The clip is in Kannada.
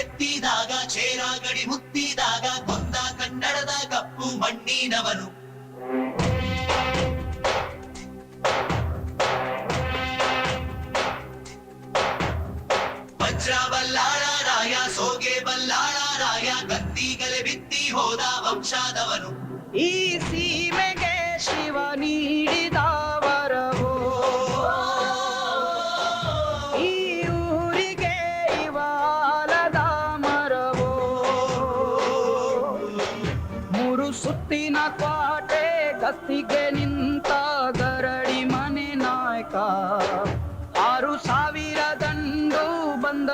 ಎತ್ತಿದಾಗ ಚೇರಾಗಡಿ ಮುತ್ತಿದಾಗ ಕೊಂದ ಕನ್ನಡದ ಕಪ್ಪು ಮಣ್ಣಿನವನು. ವಜ್ರ ಬಲ್ಲಾಳ ರಾಯ ಸೋಗೆ ಬಲ್ಲಾಳ ರಾಯ ಕತ್ತಿಗಲೆ ಬಿತ್ತಿ ಹೋದ ವಂಶದವನು. ಈ ಸೀಮೆಗೆ ಶಿವ ನೀಡಿದ ವರವೋ, ಈ ಊರಿಗೆ ಇವಾಲದ ಮರವೋ. ಮೂರು ಸುತ್ತಿನ ಕ್ವಾಟೆ ಗಸ್ತಿಗೆ ನಿಂತ ಗರಡಿ ಮನೆ ನಾಯಕ. 6,000 ದಂಡು ಬಂದ